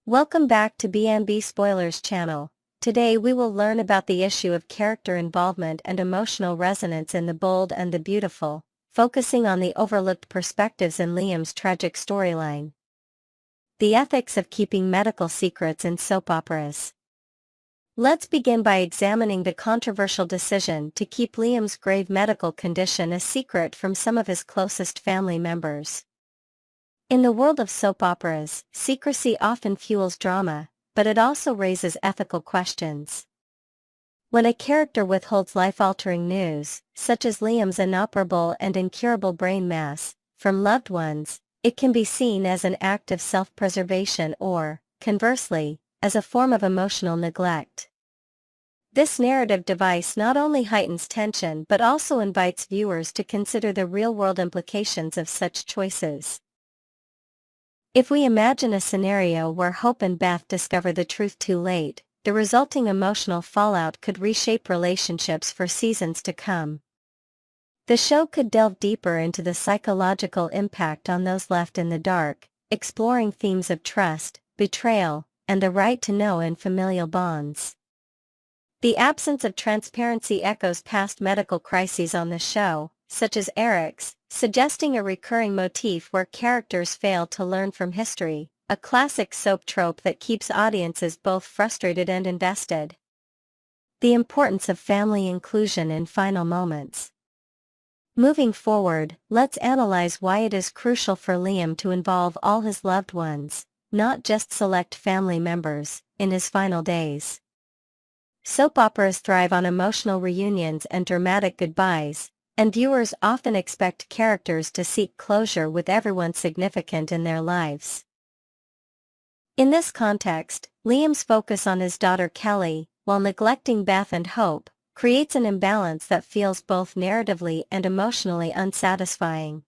Welcome back to BMB Spoilers channel. Today we will learn about the issue of character involvement and emotional resonance in The Bold and the Beautiful, focusing on the overlooked perspectives in Liam's tragic storyline. The ethics of keeping medical secrets in soap operas. Let's begin by examining the controversial decision to keep Liam's grave medical condition a secret from some of his closest family members. In the world of soap operas, secrecy often fuels drama, but it also raises ethical questions. When a character withholds life-altering news, such as Liam's inoperable and incurable brain mass, from loved ones, it can be seen as an act of self-preservation or, conversely, as a form of emotional neglect. This narrative device not only heightens tension but also invites viewers to consider the real-world implications of such choices. If we imagine a scenario where Hope and Beth discover the truth too late, the resulting emotional fallout could reshape relationships for seasons to come. The show could delve deeper into the psychological impact on those left in the dark, exploring themes of trust, betrayal, and the right to know in familial bonds. The absence of transparency echoes past medical crises on the show, such as Eric's, suggesting a recurring motif where characters fail to learn from history, a classic soap trope that keeps audiences both frustrated and invested. The importance of family inclusion in final moments. Moving forward, let's analyze why it is crucial for Liam to involve all his loved ones, not just select family members, in his final days. Soap operas thrive on emotional reunions and dramatic goodbyes, and viewers often expect characters to seek closure with everyone significant in their lives. In this context, Liam's focus on his daughter Kelly, while neglecting Beth and Hope, creates an imbalance that feels both narratively and emotionally unsatisfying.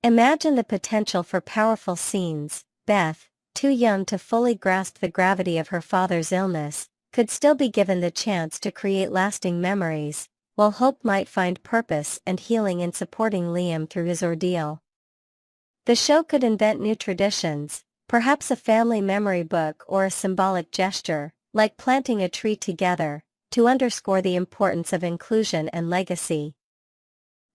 Imagine the potential for powerful scenes. Beth, too young to fully grasp the gravity of her father's illness, could still be given the chance to create lasting memories, while Hope might find purpose and healing in supporting Liam through his ordeal. The show could invent new traditions, perhaps a family memory book or a symbolic gesture, like planting a tree together, to underscore the importance of inclusion and legacy.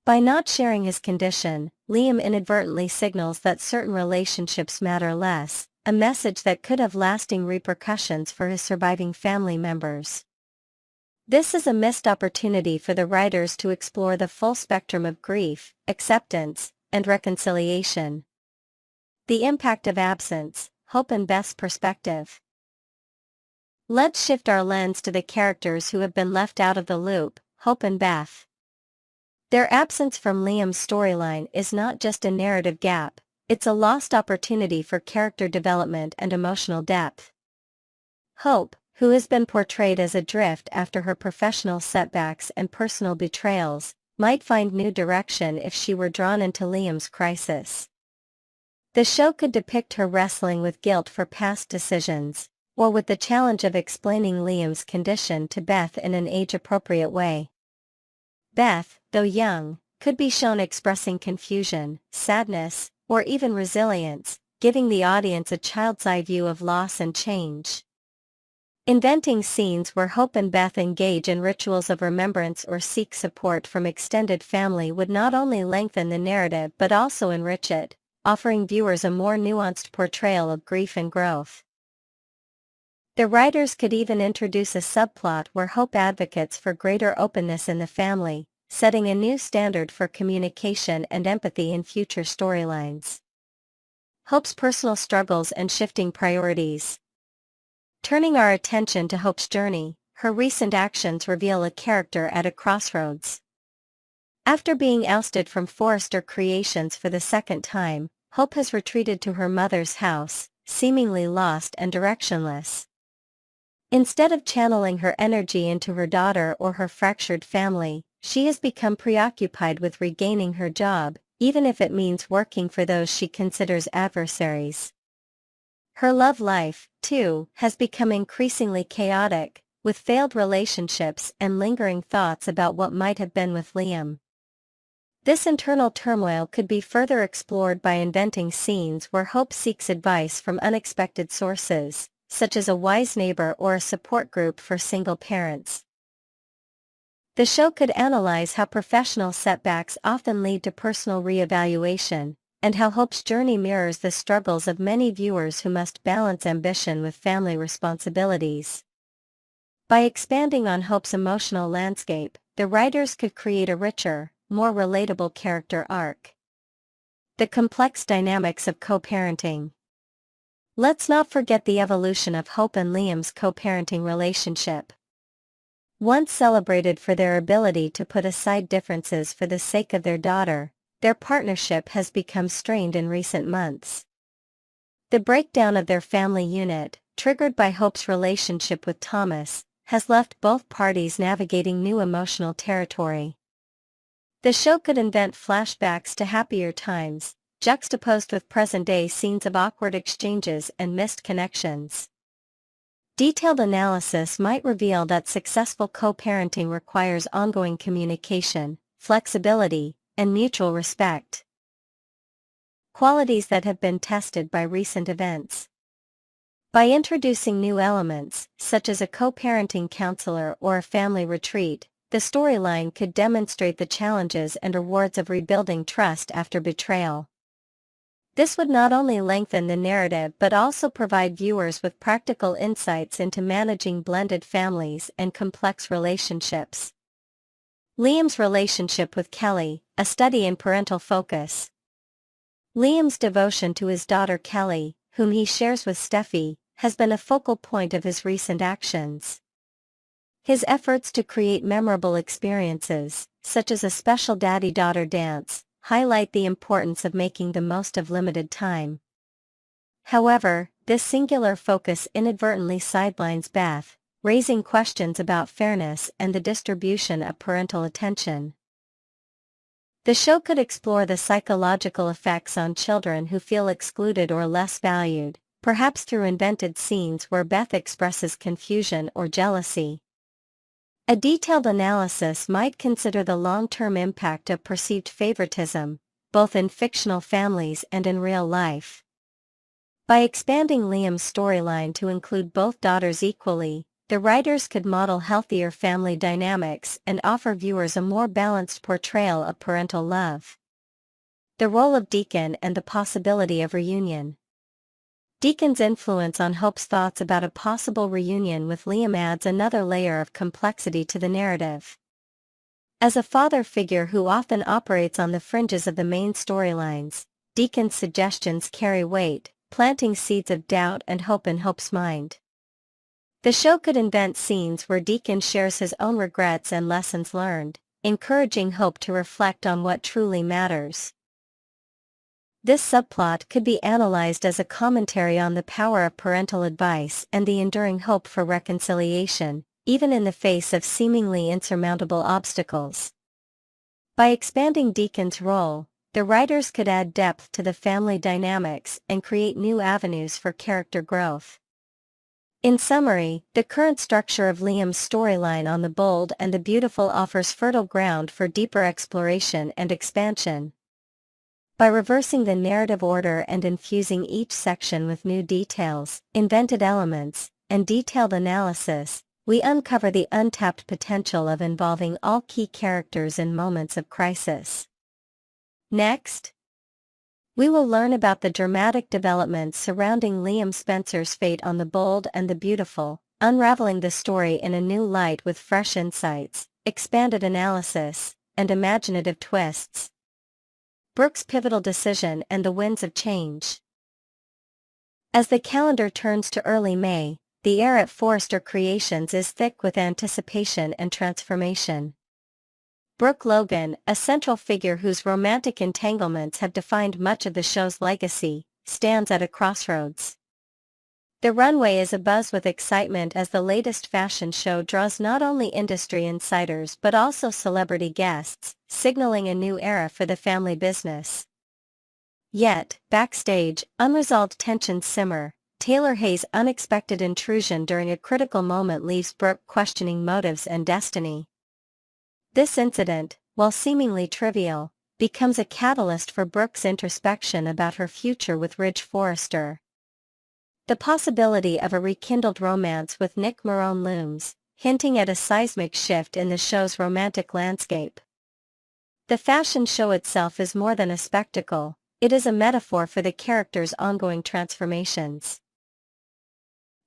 By not sharing his condition, Liam inadvertently signals that certain relationships matter less, a message that could have lasting repercussions for his surviving family members. This is a missed opportunity for the writers to explore the full spectrum of grief, acceptance, and reconciliation. The impact of absence. Hope and Beth's perspective. Let's shift our lens to the characters who have been left out of the loop, Hope and Beth. Their absence from Liam's storyline is not just a narrative gap, it's a lost opportunity for character development and emotional depth. Hope, who has been portrayed as adrift after her professional setbacks and personal betrayals, might find new direction if she were drawn into Liam's crisis. The show could depict her wrestling with guilt for past decisions, or with the challenge of explaining Liam's condition to Beth in an age-appropriate way. Beth, though young, could be shown expressing confusion, sadness, or even resilience, giving the audience a child's eye view of loss and change. Inventing scenes where Hope and Beth engage in rituals of remembrance or seek support from extended family would not only lengthen the narrative but also enrich it, offering viewers a more nuanced portrayal of grief and growth. The writers could even introduce a subplot where Hope advocates for greater openness in the family, setting a new standard for communication and empathy in future storylines. Hope's personal struggles and shifting priorities. Turning our attention to Hope's journey, her recent actions reveal a character at a crossroads. After being ousted from Forrester Creations for the second time, Hope has retreated to her mother's house, seemingly lost and directionless. Instead of channeling her energy into her daughter or her fractured family, she has become preoccupied with regaining her job, even if it means working for those she considers adversaries. Her love life, too, has become increasingly chaotic, with failed relationships and lingering thoughts about what might have been with Liam. This internal turmoil could be further explored by inventing scenes where Hope seeks advice from unexpected sources, such as a wise neighbor or a support group for single parents. The show could analyze how professional setbacks often lead to personal reevaluation, and how Hope's journey mirrors the struggles of many viewers who must balance ambition with family responsibilities. By expanding on Hope's emotional landscape, the writers could create a richer, more relatable character arc. The complex dynamics of co-parenting. Let's not forget the evolution of Hope and Liam's co-parenting relationship. Once celebrated for their ability to put aside differences for the sake of their daughter, their partnership has become strained in recent months. The breakdown of their family unit, triggered by Hope's relationship with Thomas, has left both parties navigating new emotional territory. The show could invent flashbacks to happier times, juxtaposed with present-day scenes of awkward exchanges and missed connections. Detailed analysis might reveal that successful co-parenting requires ongoing communication, flexibility, and mutual respect. Qualities that have been tested by recent events. By introducing new elements, such as a co-parenting counselor or a family retreat, the storyline could demonstrate the challenges and rewards of rebuilding trust after betrayal. This would not only lengthen the narrative but also provide viewers with practical insights into managing blended families and complex relationships. Liam's relationship with Kelly, a study in parental focus. Liam's devotion to his daughter Kelly, whom he shares with Steffi, has been a focal point of his recent actions. His efforts to create memorable experiences, such as a special daddy-daughter dance, highlight the importance of making the most of limited time. However, this singular focus inadvertently sidelines Beth, raising questions about fairness and the distribution of parental attention. The show could explore the psychological effects on children who feel excluded or less valued, perhaps through invented scenes where Beth expresses confusion or jealousy. A detailed analysis might consider the long-term impact of perceived favoritism, both in fictional families and in real life. By expanding Liam's storyline to include both daughters equally, the writers could model healthier family dynamics and offer viewers a more balanced portrayal of parental love. The role of Deacon and the possibility of reunion. Deacon's influence on Hope's thoughts about a possible reunion with Liam adds another layer of complexity to the narrative. As a father figure who often operates on the fringes of the main storylines, Deacon's suggestions carry weight, planting seeds of doubt and hope in Hope's mind. The show could invent scenes where Deacon shares his own regrets and lessons learned, encouraging Hope to reflect on what truly matters. This subplot could be analyzed as a commentary on the power of parental advice and the enduring hope for reconciliation, even in the face of seemingly insurmountable obstacles. By expanding Deacon's role, the writers could add depth to the family dynamics and create new avenues for character growth. In summary, the current structure of Liam's storyline on The Bold and the Beautiful offers fertile ground for deeper exploration and expansion. By reversing the narrative order and infusing each section with new details, invented elements, and detailed analysis, we uncover the untapped potential of involving all key characters in moments of crisis. Next, we will learn about the dramatic developments surrounding Liam Spencer's fate on The Bold and the Beautiful, unraveling the story in a new light with fresh insights, expanded analysis, and imaginative twists. Brooke's pivotal decision and the winds of change. As the calendar turns to early May, the air at Forrester Creations is thick with anticipation and transformation. Brooke Logan, a central figure whose romantic entanglements have defined much of the show's legacy, stands at a crossroads. The runway is abuzz with excitement as the latest fashion show draws not only industry insiders but also celebrity guests, signaling a new era for the family business. Yet, backstage, unresolved tensions simmer. Taylor Hayes' unexpected intrusion during a critical moment leaves Brooke questioning motives and destiny. This incident, while seemingly trivial, becomes a catalyst for Brooke's introspection about her future with Ridge Forrester. The possibility of a rekindled romance with Nick Marone looms, hinting at a seismic shift in the show's romantic landscape. The fashion show itself is more than a spectacle, it is a metaphor for the characters' ongoing transformations.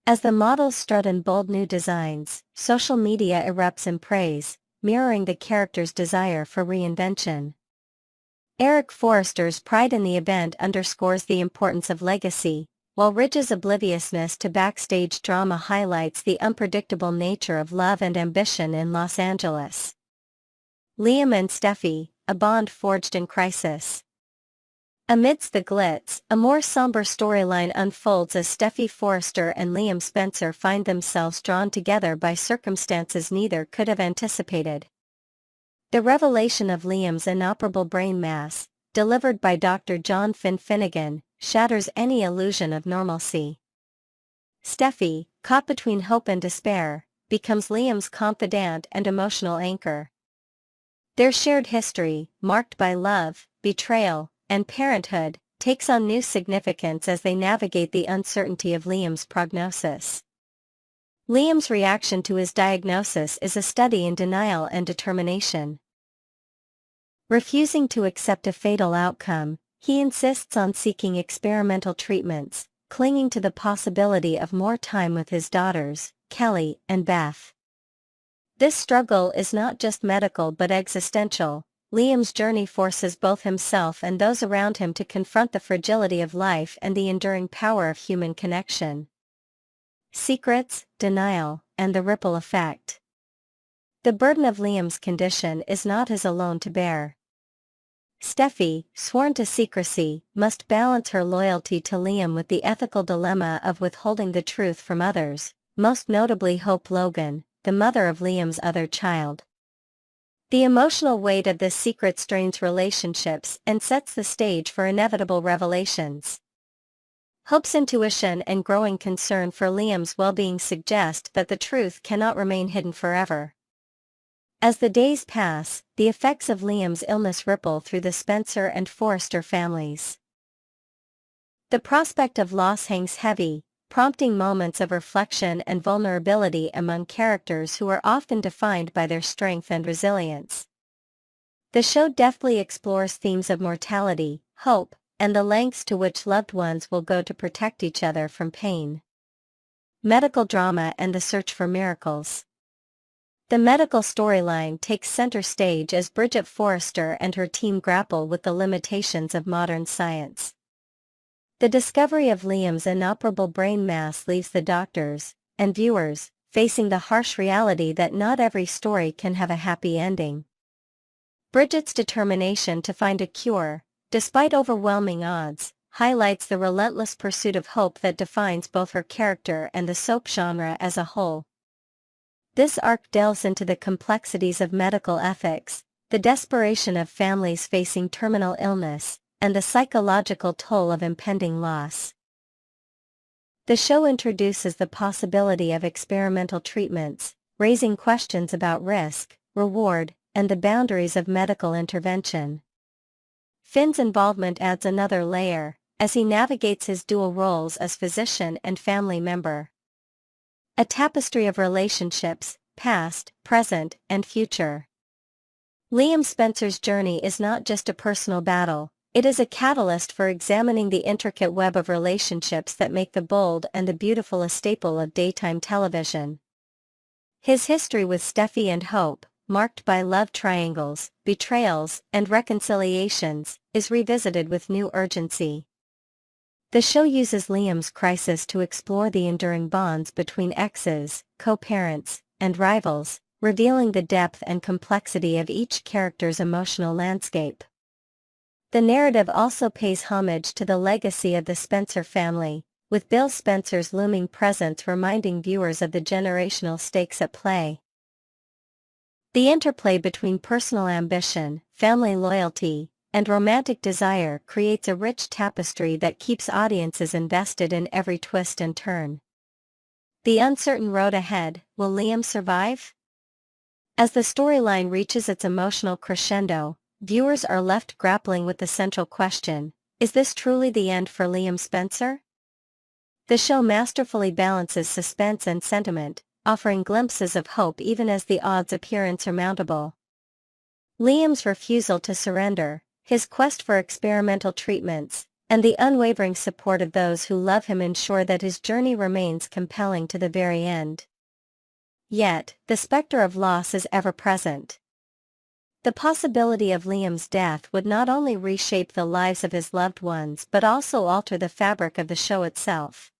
As the models strut in bold new designs, social media erupts in praise, mirroring the characters' desire for reinvention. Eric Forrester's pride in the event underscores the importance of legacy, while Ridge's obliviousness to backstage drama highlights the unpredictable nature of love and ambition in Los Angeles. Liam and Steffi, a bond forged in crisis. Amidst the glitz, a more somber storyline unfolds as Steffi Forrester and Liam Spencer find themselves drawn together by circumstances neither could have anticipated. The revelation of Liam's inoperable brain mass, delivered by Dr. John Finnegan, shatters any illusion of normalcy. Steffi, caught between hope and despair, becomes Liam's confidant and emotional anchor. Their shared history, marked by love, betrayal, and parenthood, takes on new significance as they navigate the uncertainty of Liam's prognosis. Liam's reaction to his diagnosis is a study in denial and determination. Refusing to accept a fatal outcome, he insists on seeking experimental treatments, clinging to the possibility of more time with his daughters, Kelly and Beth. This struggle is not just medical but existential. Liam's journey forces both himself and those around him to confront the fragility of life and the enduring power of human connection. Secrets, denial, and the ripple effect. The burden of Liam's condition is not his alone to bear. Steffi, sworn to secrecy, must balance her loyalty to Liam with the ethical dilemma of withholding the truth from others, most notably Hope Logan, the mother of Liam's other child. The emotional weight of this secret strains relationships and sets the stage for inevitable revelations. Hope's intuition and growing concern for Liam's well-being suggest that the truth cannot remain hidden forever. As the days pass, the effects of Liam's illness ripple through the Spencer and Forrester families. The prospect of loss hangs heavy, prompting moments of reflection and vulnerability among characters who are often defined by their strength and resilience. The show deftly explores themes of mortality, hope, and the lengths to which loved ones will go to protect each other from pain. Medical drama and the search for miracles. The medical storyline takes center stage as Bridget Forrester and her team grapple with the limitations of modern science. The discovery of Liam's inoperable brain mass leaves the doctors, and viewers, facing the harsh reality that not every story can have a happy ending. Bridget's determination to find a cure, despite overwhelming odds, highlights the relentless pursuit of hope that defines both her character and the soap genre as a whole. This arc delves into the complexities of medical ethics, the desperation of families facing terminal illness, and the psychological toll of impending loss. The show introduces the possibility of experimental treatments, raising questions about risk, reward, and the boundaries of medical intervention. Finn's involvement adds another layer, as he navigates his dual roles as physician and family member. A tapestry of relationships, past, present, and future. Liam Spencer's journey is not just a personal battle. It is a catalyst for examining the intricate web of relationships that make the bold and the beautiful a staple of daytime television. His history with Steffi and Hope, marked by love triangles, betrayals, and reconciliations, is revisited with new urgency. The show uses Liam's crisis to explore the enduring bonds between exes, co-parents, and rivals, revealing the depth and complexity of each character's emotional landscape. The narrative also pays homage to the legacy of the Spencer family, with Bill Spencer's looming presence reminding viewers of the generational stakes at play. The interplay between personal ambition, family loyalty, and romantic desire creates a rich tapestry that keeps audiences invested in every twist and turn. The uncertain road ahead, will Liam survive? As the storyline reaches its emotional crescendo, viewers are left grappling with the central question: is this truly the end for Liam Spencer? The show masterfully balances suspense and sentiment, offering glimpses of hope even as the odds appear insurmountable. Liam's refusal to surrender, his quest for experimental treatments, and the unwavering support of those who love him ensure that his journey remains compelling to the very end. Yet, the specter of loss is ever present. The possibility of Liam's death would not only reshape the lives of his loved ones but also alter the fabric of the show itself.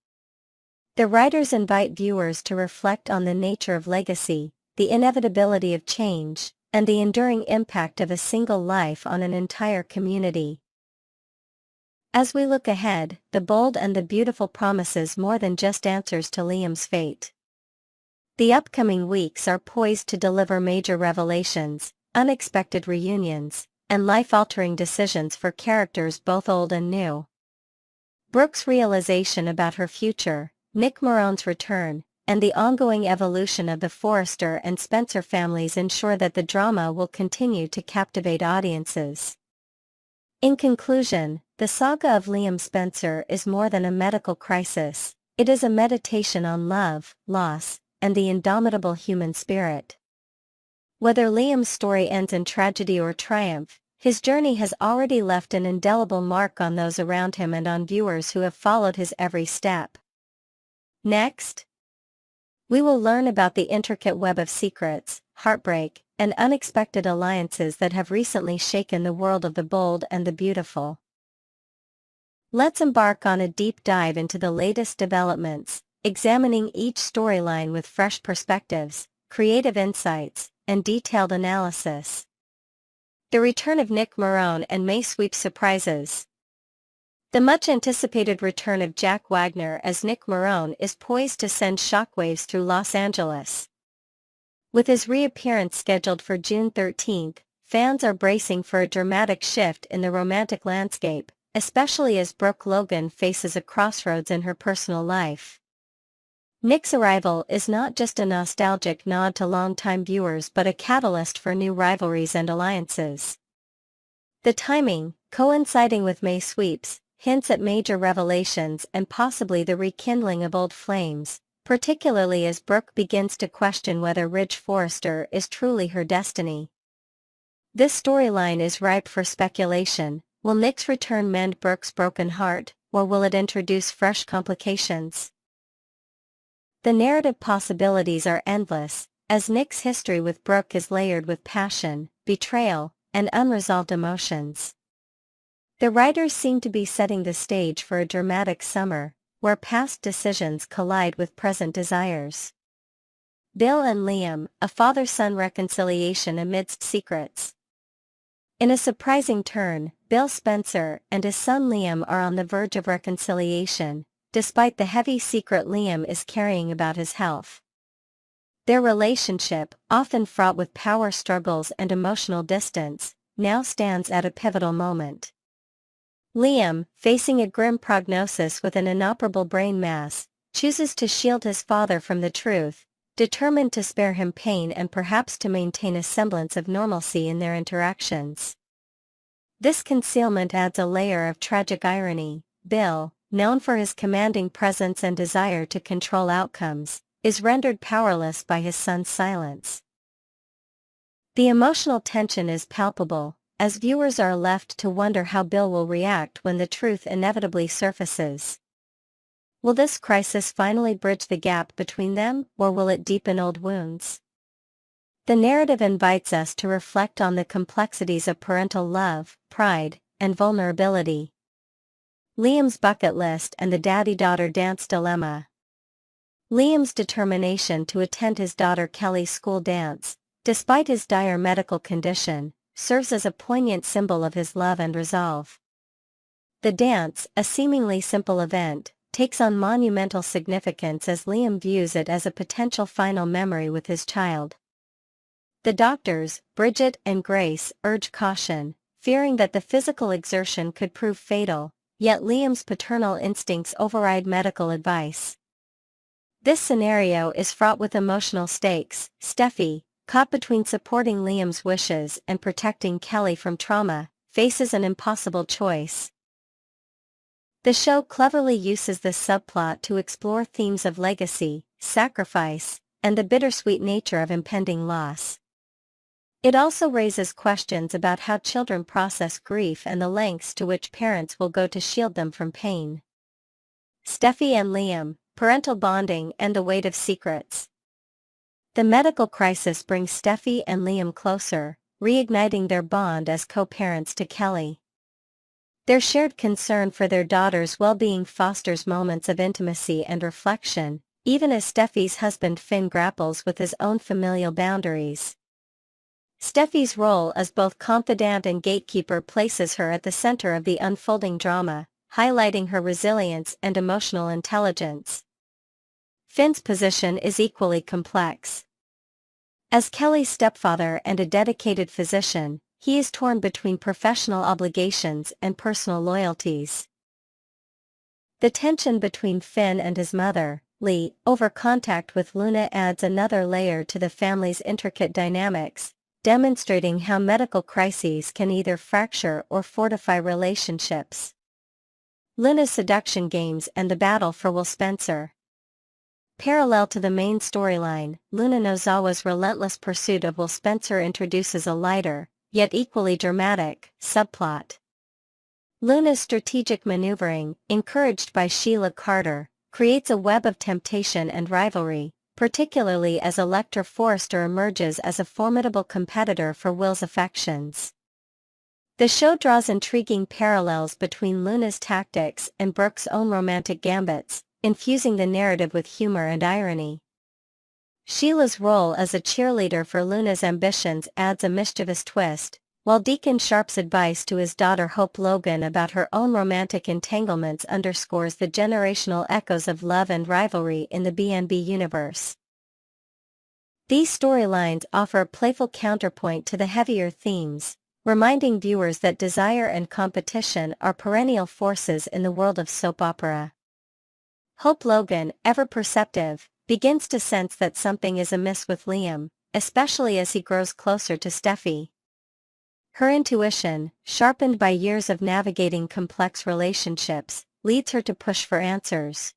The writers invite viewers to reflect on the nature of legacy, the inevitability of change, and the enduring impact of a single life on an entire community. As we look ahead, the bold and the beautiful promises more than just answers to Liam's fate. The upcoming weeks are poised to deliver major revelations, unexpected reunions, and life-altering decisions for characters both old and new. Brooke's realization about her future, Nick Marone's return, and the ongoing evolution of the Forrester and Spencer families ensure that the drama will continue to captivate audiences. In conclusion, the saga of Liam Spencer is more than a medical crisis, it is a meditation on love, loss, and the indomitable human spirit. Whether Liam's story ends in tragedy or triumph, his journey has already left an indelible mark on those around him and on viewers who have followed his every step. Next, we will learn about the intricate web of secrets, heartbreak, and unexpected alliances that have recently shaken the world of the bold and the beautiful. Let's embark on a deep dive into the latest developments, examining each storyline with fresh perspectives, creative insights, and detailed analysis. The return of Nick Marone and May sweep surprises. The much-anticipated return of Jack Wagner as Nick Marone is poised to send shockwaves through Los Angeles. With his reappearance scheduled for June 13, fans are bracing for a dramatic shift in the romantic landscape, especially as Brooke Logan faces a crossroads in her personal life. Nick's arrival is not just a nostalgic nod to longtime viewers but a catalyst for new rivalries and alliances. The timing, coinciding with May sweeps, hints at major revelations and possibly the rekindling of old flames, particularly as Brooke begins to question whether Ridge Forrester is truly her destiny. This storyline is ripe for speculation. Will Nick's return mend Brooke's broken heart, or will it introduce fresh complications? The narrative possibilities are endless, as Nick's history with Brooke is layered with passion, betrayal, and unresolved emotions. The writers seem to be setting the stage for a dramatic summer, where past decisions collide with present desires. Bill and Liam, a father-son reconciliation amidst secrets. In a surprising turn, Bill Spencer and his son Liam are on the verge of reconciliation, despite the heavy secret Liam is carrying about his health. Their relationship, often fraught with power struggles and emotional distance, now stands at a pivotal moment. Liam, facing a grim prognosis with an inoperable brain mass, chooses to shield his father from the truth, determined to spare him pain and perhaps to maintain a semblance of normalcy in their interactions. This concealment adds a layer of tragic irony. Bill, known for his commanding presence and desire to control outcomes, is rendered powerless by his son's silence. The emotional tension is palpable, as viewers are left to wonder how Bill will react when the truth inevitably surfaces. Will this crisis finally bridge the gap between them, or will it deepen old wounds? The narrative invites us to reflect on the complexities of parental love, pride, and vulnerability. Liam's bucket list and the daddy-daughter dance dilemma. Liam's determination to attend his daughter Kelly's school dance, despite his dire medical condition, serves as a poignant symbol of his love and resolve. The dance, a seemingly simple event, takes on monumental significance as Liam views it as a potential final memory with his child. The doctors, Bridget and Grace, urge caution, fearing that the physical exertion could prove fatal, yet Liam's paternal instincts override medical advice. This scenario is fraught with emotional stakes. Steffi, caught between supporting Liam's wishes and protecting Kelly from trauma, faces an impossible choice. The show cleverly uses this subplot to explore themes of legacy, sacrifice, and the bittersweet nature of impending loss. It also raises questions about how children process grief and the lengths to which parents will go to shield them from pain. Steffi and Liam, parental bonding and the weight of secrets. The medical crisis brings Steffi and Liam closer, reigniting their bond as co-parents to Kelly. Their shared concern for their daughter's well-being fosters moments of intimacy and reflection, even as Steffi's husband Finn grapples with his own familial boundaries. Steffi's role as both confidant and gatekeeper places her at the center of the unfolding drama, highlighting her resilience and emotional intelligence. Finn's position is equally complex. As Kelly's stepfather and a dedicated physician, he is torn between professional obligations and personal loyalties. The tension between Finn and his mother, Lee, over contact with Luna adds another layer to the family's intricate dynamics, demonstrating how medical crises can either fracture or fortify relationships. Luna's seduction games and the battle for Will Spencer. Parallel to the main storyline, Luna Nozawa's relentless pursuit of Will Spencer introduces a lighter, yet equally dramatic, subplot. Luna's strategic maneuvering, encouraged by Sheila Carter, creates a web of temptation and rivalry, particularly as Electra Forrester emerges as a formidable competitor for Will's affections. The show draws intriguing parallels between Luna's tactics and Brooke's own romantic gambits, infusing the narrative with humor and irony. Sheila's role as a cheerleader for Luna's ambitions adds a mischievous twist, while Deacon Sharp's advice to his daughter Hope Logan about her own romantic entanglements underscores the generational echoes of love and rivalry in the B&B universe. These storylines offer a playful counterpoint to the heavier themes, reminding viewers that desire and competition are perennial forces in the world of soap opera. Hope Logan, ever perceptive, begins to sense that something is amiss with Liam, especially as he grows closer to Steffi. Her intuition, sharpened by years of navigating complex relationships, leads her to push for answers.